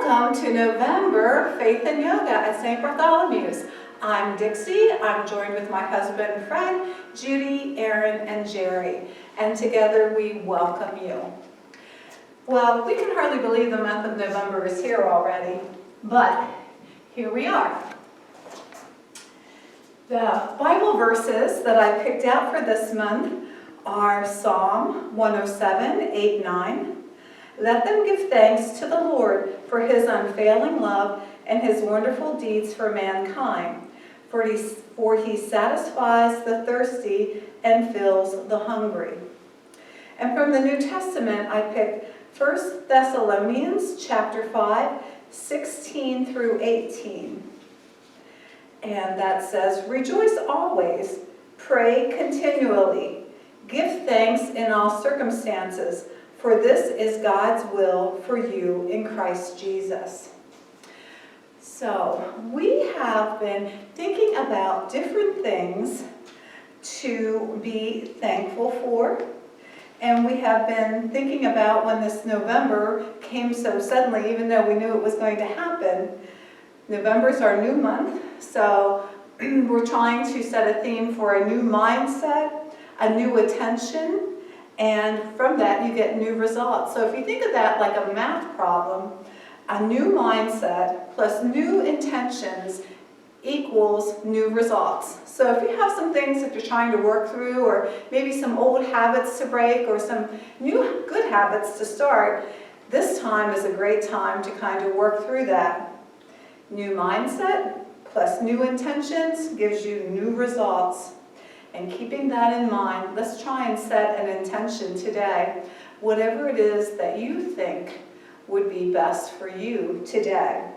Welcome to November Faith and Yoga at St. Bartholomew's. I'm Dixie. I'm joined with my husband and friend, Judy, Aaron, and Jerry. And together we welcome you. Well, we can hardly believe the month of November is here already, but here we are. The Bible verses that I picked out for this month are Psalm 107, 8, 9. Let them give thanks to the Lord for his unfailing love and his wonderful deeds for mankind. For he satisfies the thirsty and fills the hungry. And from the New Testament, I picked 1 Thessalonians chapter 5, 16 through 18. And that says, rejoice always, pray continually, give thanks in all circumstances, for this is God's will for you in Christ Jesus. So, we have been thinking about different things to be thankful for. And we have been thinking about when this November came so suddenly, even though we knew it was going to happen. November is our new month, so we're trying to set a theme for a new mindset, a new attention, and from that you get new results. So if you think of that like a math problem, a new mindset plus new intentions equals new results. So if you have some things that you're trying to work through, or maybe some old habits to break, or some new good habits to start, this time is a great time to kind of work through that. New mindset plus new intentions gives you new results. And keeping that in mind, let's try and set an intention today, whatever it is that you think would be best for you today.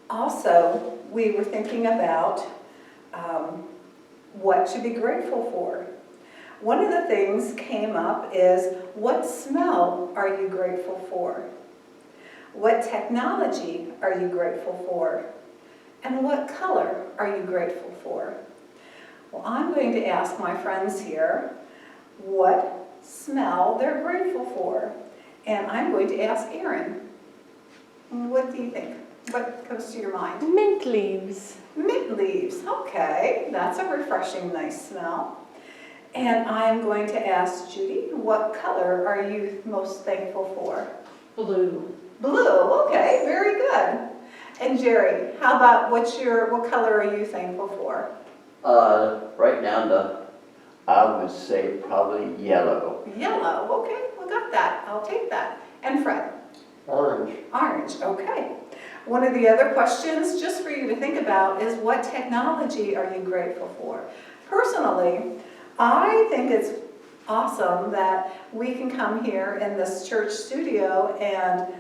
Also, we were thinking about what to be grateful for. One of the things came up is, what smell are you grateful for? What technology are you grateful for? And what color are you grateful for? Well, I'm going to ask my friends here what smell they're grateful for. And I'm going to ask Erin, what do you think? What comes to your mind? Mint leaves. Mint leaves, okay. That's a refreshing, nice smell. And I'm going to ask Judy, what color are you most thankful for? Blue. Blue, okay, very good. And Jerry, how about what color are you thankful for? Right now, I would say probably yellow. Yellow, okay, we got that. I'll take that. And Fred? Orange. Orange, okay. One of the other questions, just for you to think about, is what technology are you grateful for? Personally, I think it's awesome that we can come here in this church studio and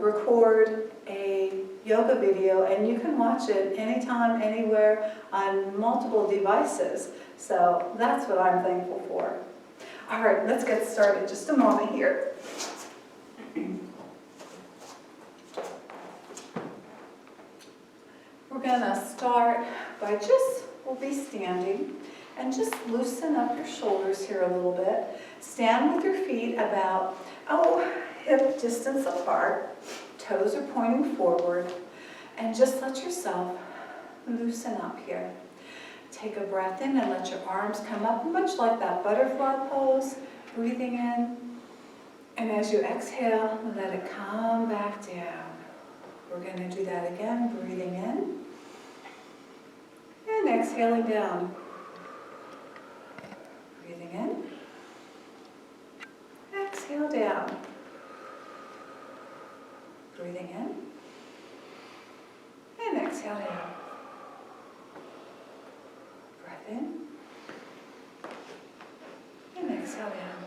record a yoga video, and you can watch it anytime, anywhere, on multiple devices. So that's what I'm thankful for. All right, let's get started. Just a moment here. We're going to start by we'll be standing, and just loosen up your shoulders here a little bit. Stand with your feet about, hip distance apart. Toes are pointing forward. And just let yourself loosen up here. Take a breath in and let your arms come up, much like that butterfly pose. Breathing in. And as you exhale, let it come back down. We're going to do that again. Breathing in. And exhaling down. Breathing in. Exhale down. Breathing in. And exhale down. Breath in. And exhale down.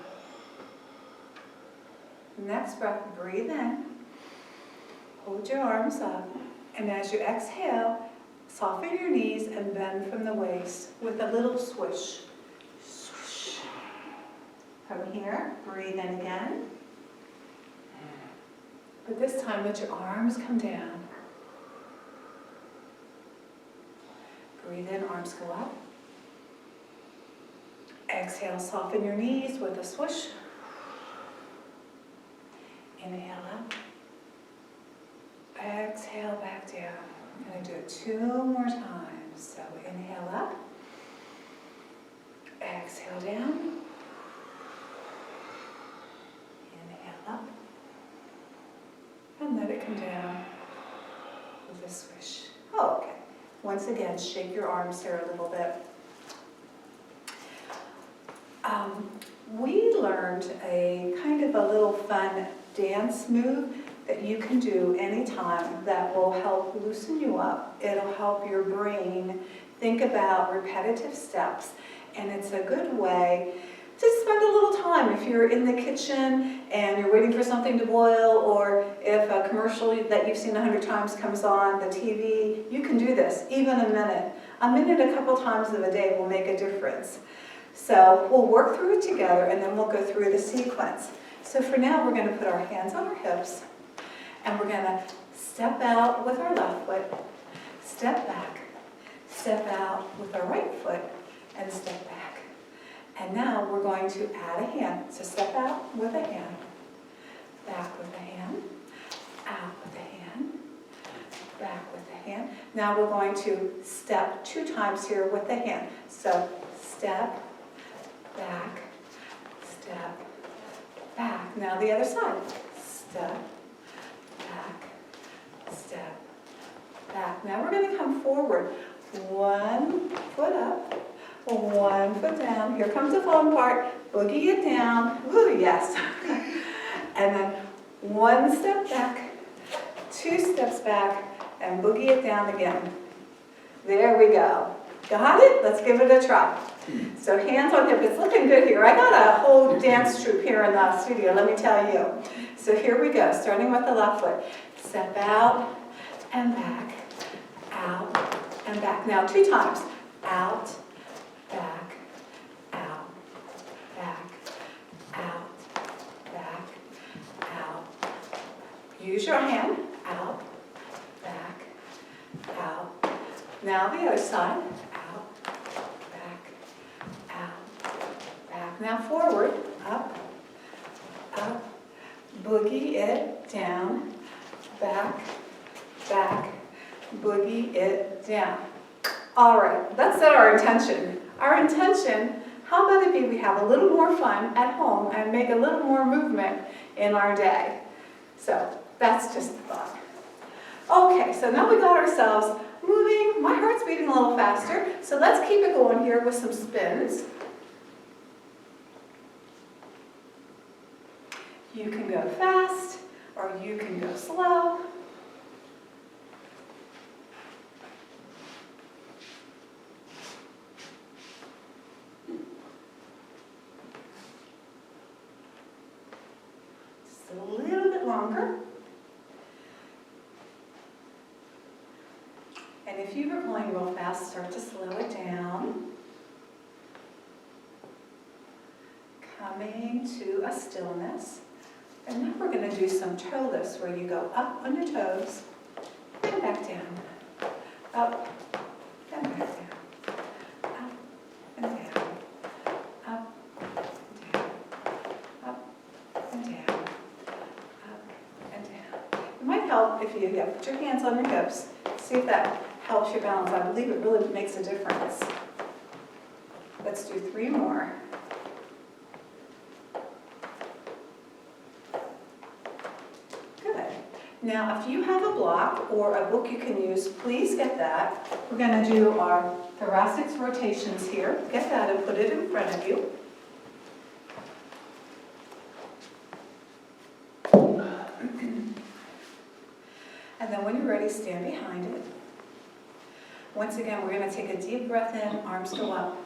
Next breath, breathe in. Hold your arms up. And as you exhale, soften your knees and bend from the waist with a little swish. Swish. From here, breathe in again. But this time, let your arms come down. Breathe in, arms go up. Exhale, soften your knees with a swish. Inhale up. exhale back down. I'm going to do it 2 more times. So inhale up, exhale down, inhale up, and let it come down with a swish. Oh, okay. Once again, shake your arms here a little bit. We learned a kind of a little fun dance move that you can do anytime that will help loosen you up. It'll help your brain think about repetitive steps, and it's a good way to spend a little time if you're in the kitchen and you're waiting for something to boil, or if a commercial that you've seen 100 times comes on the TV. You can do this, even a minute. A minute a couple times of a day will make a difference. So we'll work through it together, and then we'll go through the sequence. So for now, we're going to put our hands on our hips, and we're going to step out with our left foot, step back, step out with our right foot, and step back. And now we're going to add a hand. So step out with a hand, back with a hand, out with a hand, back with a hand. Now we're going to step 2 times here with the hand. So step, back, step, back. Now the other side. Step, back, step, back. Now we're going to come forward. 1 foot up, 1 foot down. Here comes the fun part. Boogie it down. Ooh, yes. And then 1 step back, 2 steps back, and boogie it down again. There we go. Got it? Let's give it a try. So hands on hip. It's looking good here. I got a whole dance troupe here in the studio, let me tell you. So here we go, starting with the left foot. Step out and back, out and back. Now 2 times. Out, back, out, back, out, back, out. Use your hand. Out, back, out. Now the other side. Out, back, out, back. Now forward. Up, up. Boogie it down. Back, back. Boogie it down. All right, let's set our intention. Our intention, how about it be we have a little more fun at home and make a little more movement in our day? So that's just a thought. Okay, so now we got ourselves moving. My heart's beating a little faster, so let's keep it going here with some spins. You can go fast, or you can go slow. Just a little bit longer. And if you were going real fast, start to slow it down. Coming to a stillness. And now we're going to do some toe lifts where you go up on your toes and back down. Up and back down. Up and down. Up and down. Up and down. Up and down. It might help if you put your hands on your hips. See if that helps your balance. I believe it really makes a difference. Let's do 3 more. Now, if you have a block or a book you can use, please get that. We're going to do our thoracic rotations here. Get that and put it in front of you. And then when you're ready, stand behind it. Once again, we're going to take a deep breath in, arms go up.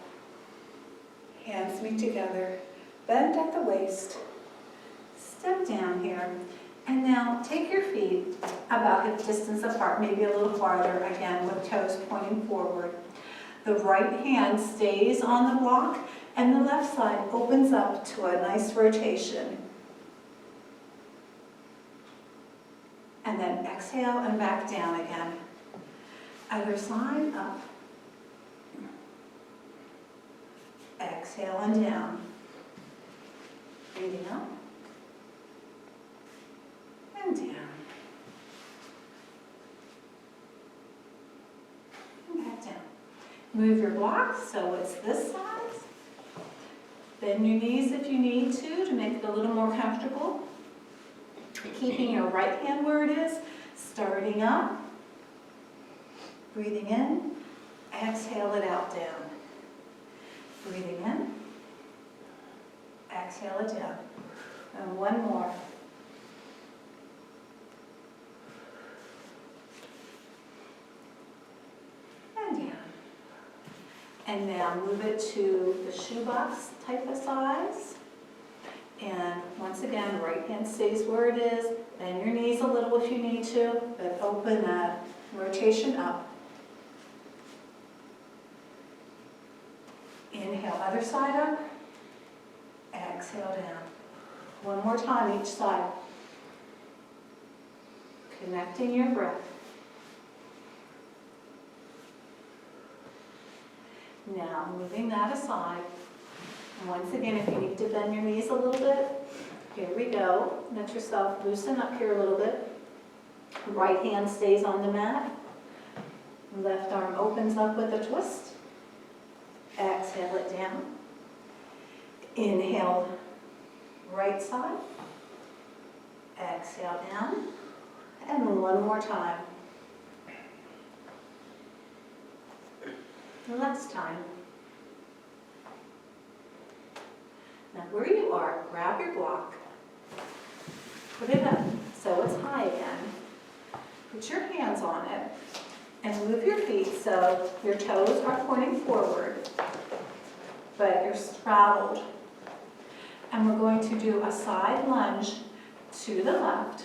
Hands meet together. Bend at the waist. Step down here. And now take your feet about hip distance apart, maybe a little farther, again with toes pointing forward. The right hand stays on the block and the left side opens up to a nice rotation. And then exhale and back down again. Other side, up. Exhale and down. Breathing up. And down. Move your block so it's this size. Bend your knees if you need to make it a little more comfortable. Keeping your right hand where it is, starting up, breathing in, exhale it out down. Breathing in, exhale it down. And one more. And down. And now move it to the shoebox type of size. And once again, right hand stays where it is. Bend your knees a little if you need to, but open that rotation up. Inhale, other side up. Exhale down. One more time each side. Connecting your breath. Now, moving that aside. And once again, if you need to bend your knees a little bit, here we go. Let yourself loosen up here a little bit. Right hand stays on the mat. Left arm opens up with a twist. Exhale it down. Inhale, right side. Exhale down. And one more time. Last time. Now where you are, grab your block. Put it up so it's high again. Put your hands on it and move your feet so your toes are pointing forward, but you're straddled. And we're going to do a side lunge to the left.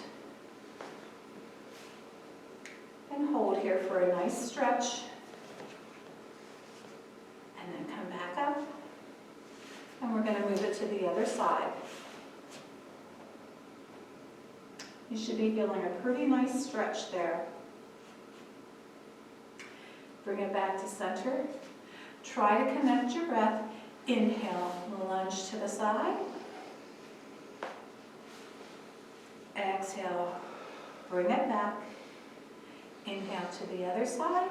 And hold here for a nice stretch. And then come back up. And we're going to move it to the other side. You should be feeling a pretty nice stretch there. Bring it back to center. Try to connect your breath. Inhale, lunge to the side. Exhale, bring it back. Inhale to the other side.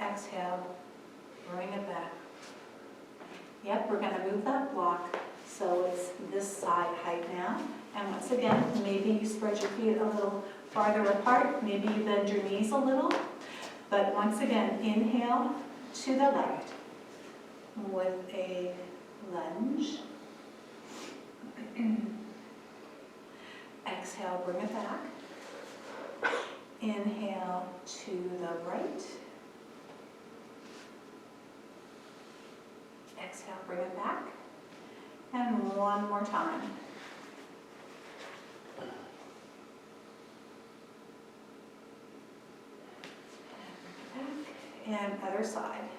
Exhale, bring it back. Yep, we're going to move that block so it's this side height now. And once again, maybe you spread your feet a little farther apart. Maybe you bend your knees a little. But once again, inhale to the left with a lunge. Exhale, bring it back. Inhale to the right. Exhale, bring it back. And one more time. And bring it back. And other side.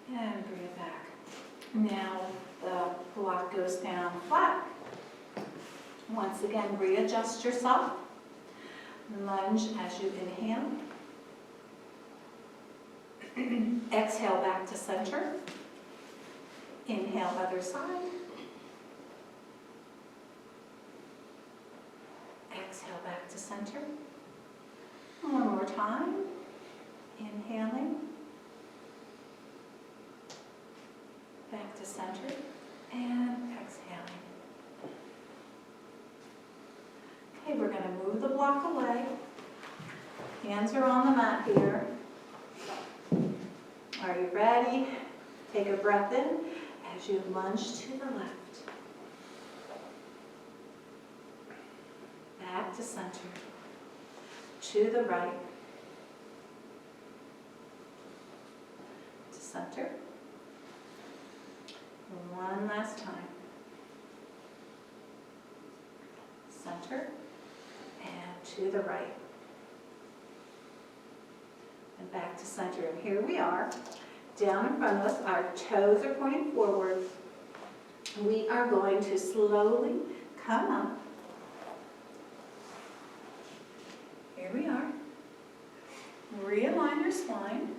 And bring it back. Now the block goes down flat. Once again, readjust yourself. Lunge as you inhale. Exhale back to center. Inhale, other side. Exhale back to center. One more time. Inhaling. Back to center. And exhaling. Okay, we're going to move the block away. Hands are on the mat here. Are you ready? Take a breath in as you lunge to the left. Back to center. To the right. To center. One last time. Center. And to the right. And back to center. And here we are. Down in front of us, our toes are pointing forward. We are going to slowly come up. Here we are. Realign your spine.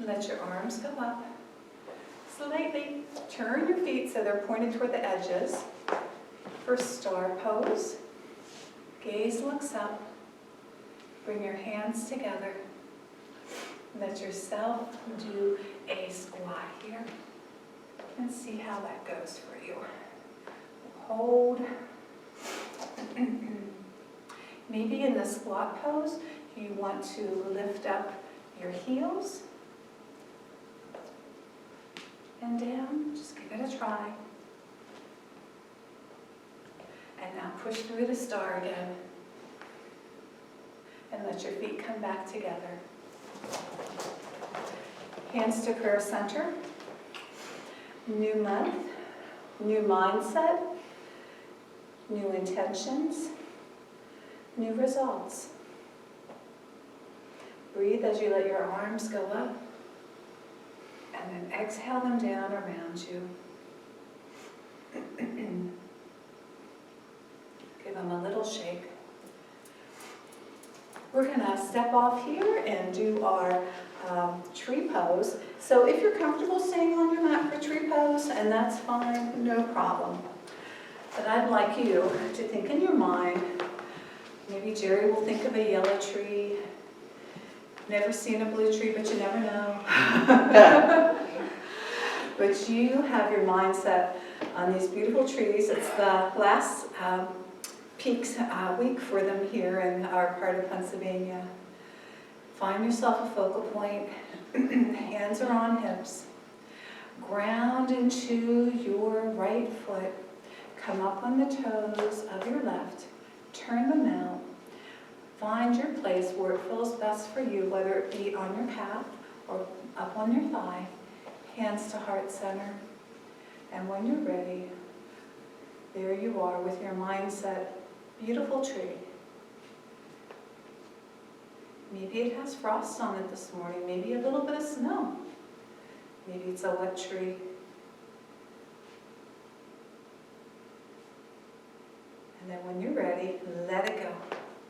Let your arms go up. Slightly turn your feet so they're pointed toward the edges. For star pose. Gaze looks up. Bring your hands together. Let yourself do a squat here. And see how that goes for you. Hold. Maybe in the squat pose, you want to lift up your heels and down. Just give it a try. And now push through to star again. And let your feet come back together. Hands to prayer center. New month, new mindset, new intentions, new results. Breathe as you let your arms go up, and then exhale them down around you. Give them a little shake. We're going to step off here and do our tree pose. So if you're comfortable staying on your mat for tree pose, and that's fine, no problem. But I'd like you to think in your mind, maybe Jerry will think of a yellow tree. Never seen a blue tree, but you never know. But you have your mindset on these beautiful trees. It's the last peak week for them here in our part of Pennsylvania. Find yourself a focal point. Hands are on hips. Ground into your right foot. Come up on the toes of your left. Turn them out. Find your place where it feels best for you, whether it be on your calf or up on your thigh. Hands to heart center. And when you're ready, there you are with your mindset. Beautiful tree. Maybe it has frost on it this morning, maybe a little bit of snow. Maybe it's a wet tree. And then when you're ready, let it go.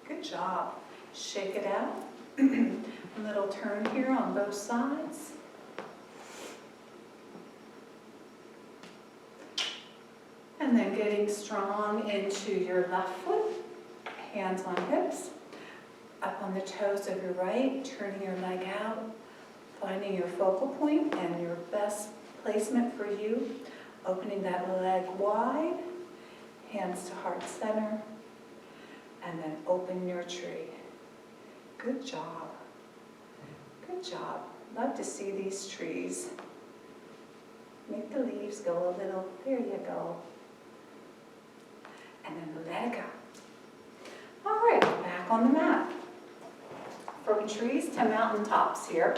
Good job. Shake it out. A little turn here on both sides. And then getting strong into your left foot. Hands on hips. Up on the toes of your right, turning your leg out, finding your focal point and your best placement for you, opening that leg wide, hands to heart center, and then open your tree. Good job. Good job. Love to see these trees. Make the leaves go a little. There you go. And then let it go. All right, back on the mat. From trees to mountaintops here.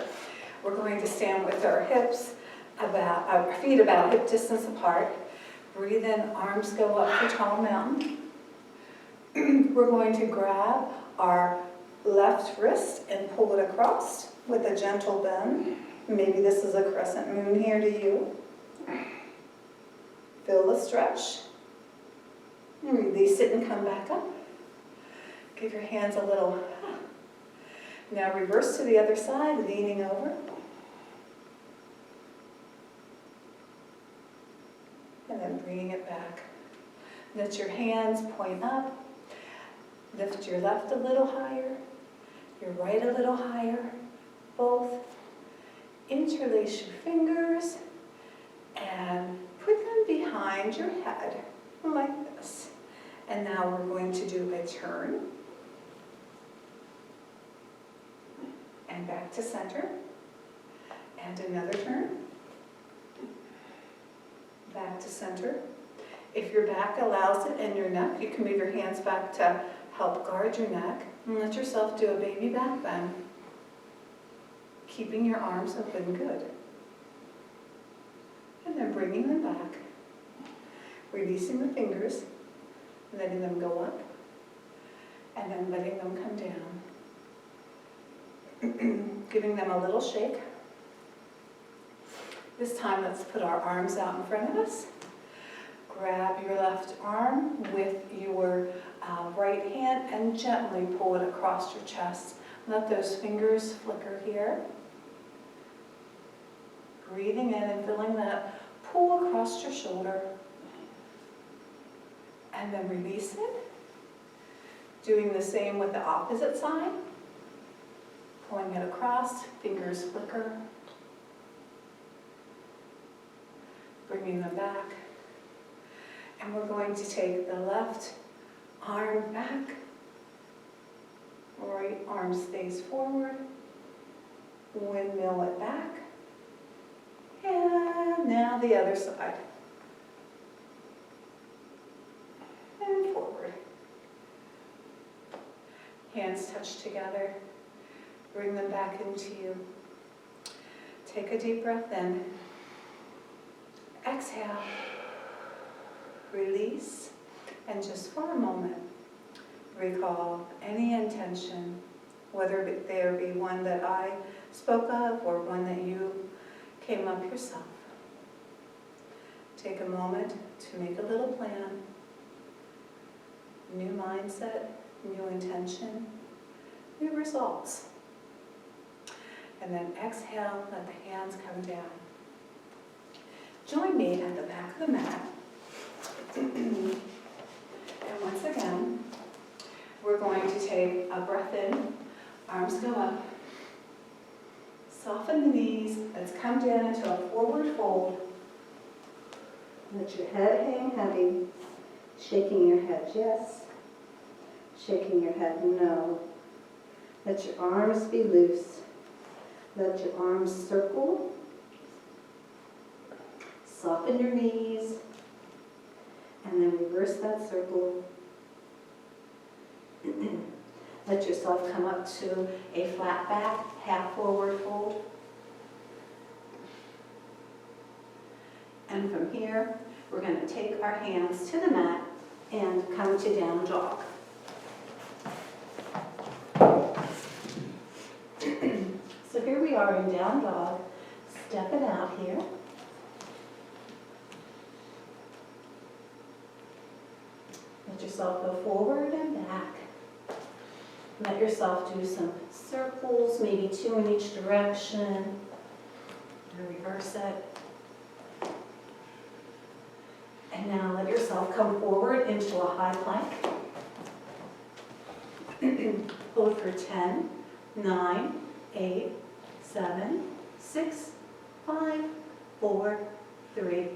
We're going to stand with our feet about hip distance apart. Breathe in, arms go up for tall mountain. We're going to grab our left wrist and pull it across with a gentle bend. Maybe this is a crescent moon here to you. Feel the stretch. And release it and come back up. Give your hands a little. Now reverse to the other side, leaning over. And then bringing it back. Let your hands point up. Lift your left a little higher, your right a little higher, both. Interlace your fingers and put them behind your head, like this. And now we're going to do a turn. And back to center. And another turn. Back to center. If your back allows it and your neck, you can move your hands back to help guard your neck. And let yourself do a baby back bend. Keeping your arms open, good. And then bringing them back. Releasing the fingers. Letting them go up. And then letting them come down. Giving them a little shake. This time, let's put our arms out in front of us. Grab your left arm with your right hand and gently pull it across your chest. Let those fingers flicker here. Breathing in and feeling that pull across your shoulder. And then release it. Doing the same with the opposite side. Pulling it across, fingers flicker. Bringing them back. And we're going to take the left arm back. Right arm stays forward. Windmill it back. And now the other side. And forward. Hands touch together. Bring them back into you. Take a deep breath in. Exhale. Release. And just for a moment, recall any intention, whether there be one that I spoke of or one that you came up yourself. Take a moment to make a little plan. New mindset, new intention, new results. And then exhale, let the hands come down. Join me at the back of the mat. And once again, we're going to take a breath in, arms go up. Soften the knees, let's come down into a forward fold. Let your head hang heavy, shaking your head yes, shaking your head no. Let your arms be loose. Let your arms circle. Soften your knees, and then reverse that circle. Let yourself come up to a flat back, half forward fold. And from here, we're going to take our hands to the mat and come to down dog. So here we are in down dog. Step it out here. Let yourself go forward and back. Let yourself do some circles, maybe 2 in each direction. And reverse it. And now let yourself come forward into a high plank. Hold for 10, 9, 8, 7, 6, 5, 4, 3,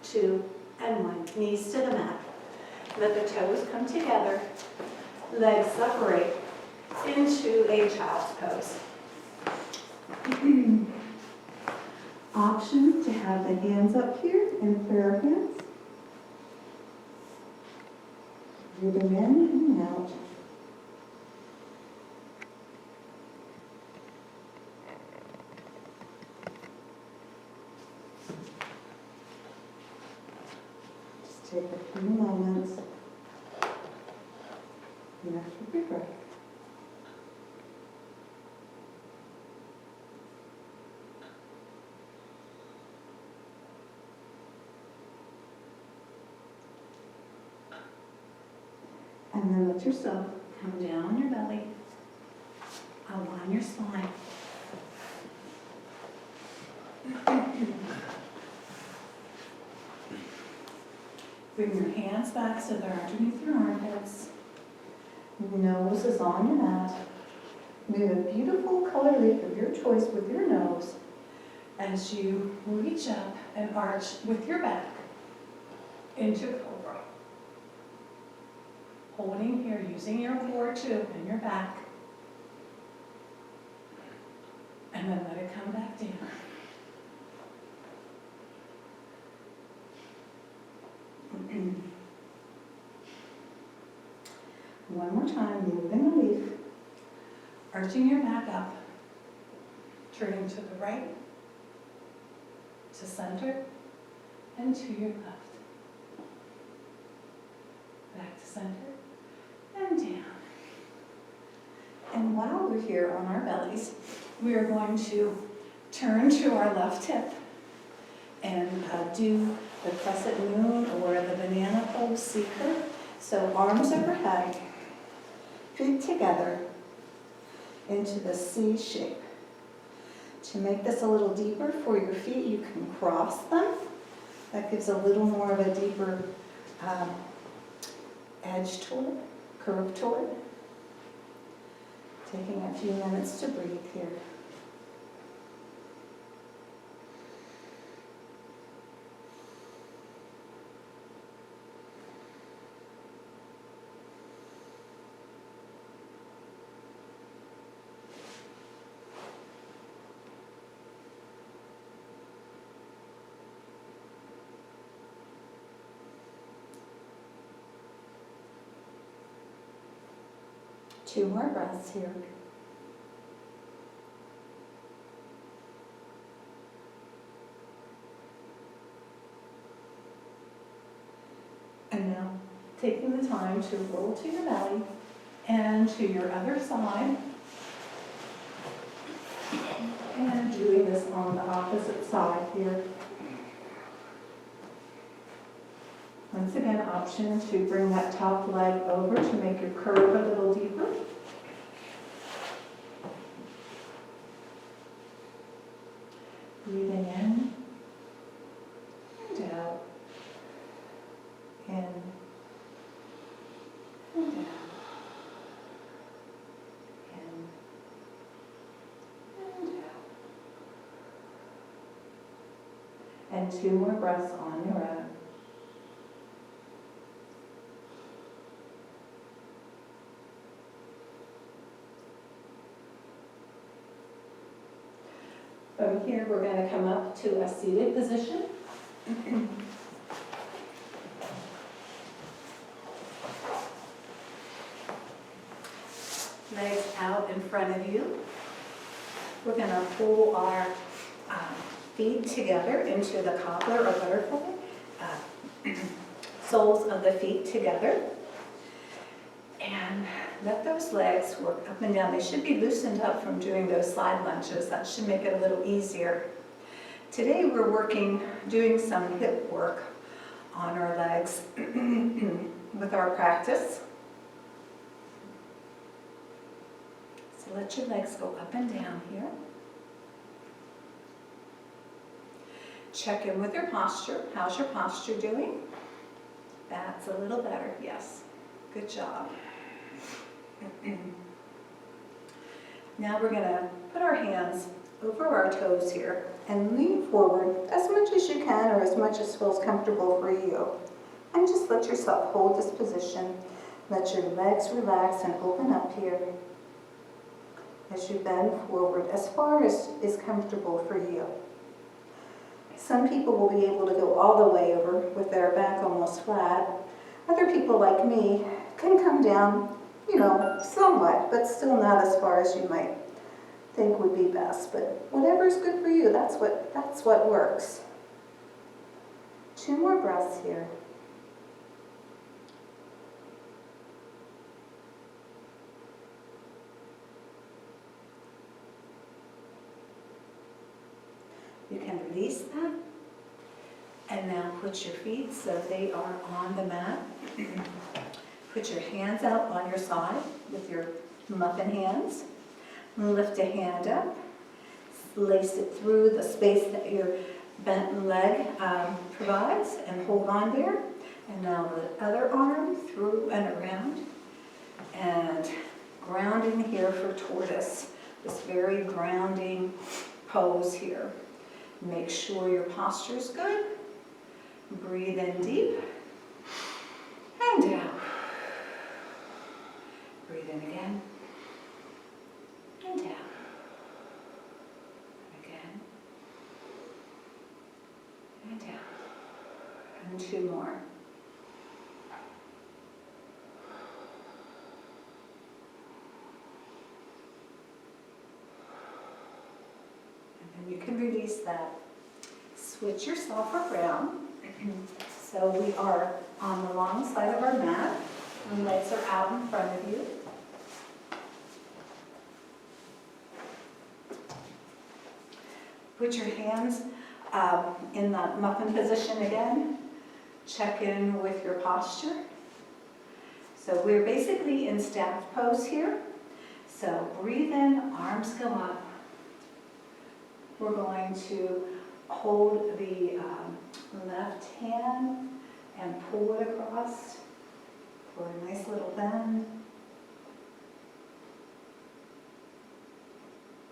2, and 1. Knees to the mat. Let the toes come together. Legs separate into a child's pose. Option to have the hands up here in prayer hands. Breathe them in and out. Just take a few moments. Rest with your breath. And then let yourself come down on your belly. Align your spine. Bring your hands back so they're underneath your armpits. Nose is on your mat. Move a beautiful color leaf of your choice with your nose as you reach up and arch with your back into cobra. Holding here, using your core to open your back. And then let it come back down. One more time, moving the leaf. Arching your back up. Turning to the right, to center, and to your left. Back to center, and down. And while we're here on our bellies, we are going to turn to our left hip and do the crescent moon or the banana pose seeker. So arms overhead, feet together into the C shape. To make this a little deeper for your feet, you can cross them. That gives a little more of a deeper edge to it, curve to it. Taking a few minutes to breathe here. Two more breaths here. And now, taking the time to roll to your belly and to your other side. And doing this on the opposite side here. Once again, option to bring that top leg over to make your curve a little deeper. Breathing in and out. In and out. In and out. And two more breaths on your own. From here, we're going to come up to a seated position. Legs out in front of you. We're going to pull our feet together into the cobbler or butterfly. Soles of the feet together. And let those legs work up and down. They should be loosened up from doing those side lunges. That should make it a little easier. Today we're doing some hip work on our legs with our practice. So let your legs go up and down here. Check in with your posture. How's your posture doing? That's a little better, yes. Good job. Now we're going to put our hands over our toes here and lean forward as much as you can or as much as feels comfortable for you. And just let yourself hold this position. Let your legs relax and open up here as you bend forward as far as is comfortable for you. Some people will be able to go all the way over with their back almost flat. Other people like me can come down, somewhat, but still not as far as you might think would be best. But whatever is good for you, that's what works. Two more breaths here. You can release that. And now put your feet so they are on the mat. Put your hands out on your side with your muffin hands. Lift a hand up. Lace it through the space that your bent leg provides and hold on there. And now the other arm through and around. And grounding here for tortoise. This very grounding pose here. Make sure your posture is good. Breathe in deep and out. Breathe in again and out. Again and out. And two more. And then you can release that. Switch yourself around. So we are on the long side of our mat. And legs are out in front of you. Put your hands in the muffin position again. Check in with your posture. So we're basically in staff pose here. So breathe in, arms go up. We're going to hold the left hand and pull it across for a nice little bend.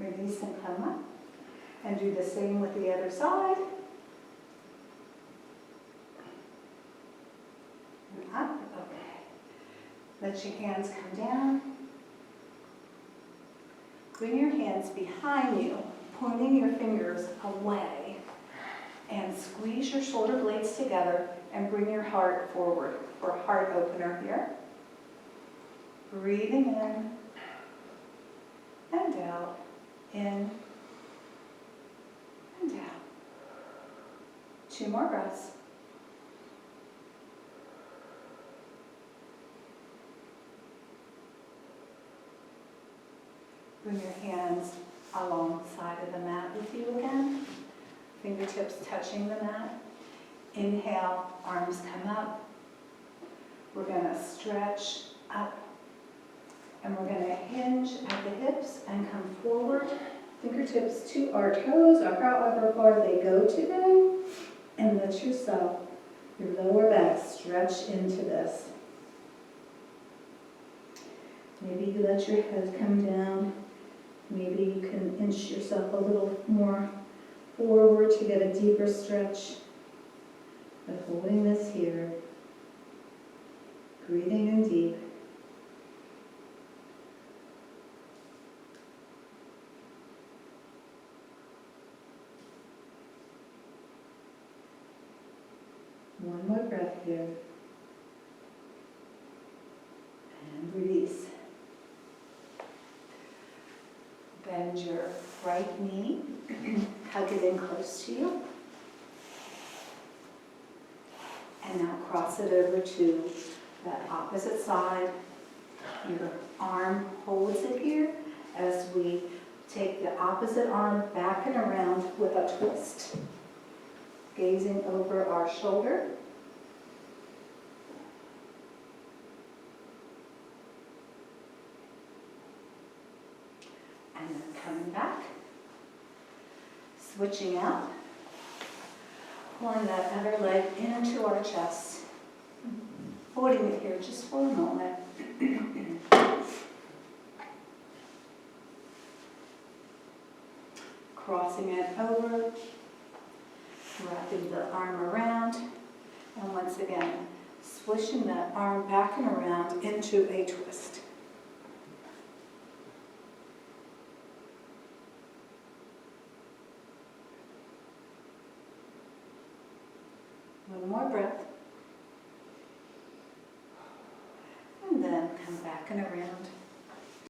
Release and come up. And do the same with the other side. And up, okay. Let your hands come down. Bring your hands behind you, pointing your fingers away. And squeeze your shoulder blades together and bring your heart forward for a heart opener here. Breathing in and out, in and out. 2 more breaths. Bring your hands alongside of the mat with you again. Fingertips touching the mat. Inhale, arms come up. We're going to stretch up. And we're going to hinge at the hips and come forward. Fingertips to our toes or however far they go today. And let yourself, your lower back, stretch into this. Maybe you let your head come down. Maybe you can inch yourself a little more forward to get a deeper stretch. But holding this here, breathing in deep. One more breath here. And release. Bend your right knee, hug it in close to you. And now cross it over to that opposite side. Your arm holds it here as we take the opposite arm back and around with a twist. Gazing over our shoulder. And then coming back. Switching out. Pulling that other leg into our chest. Holding it here just for a moment. Crossing it over. Wrapping the arm around. And once again, swishing that arm back and around into a twist. One more breath. And then come back and around.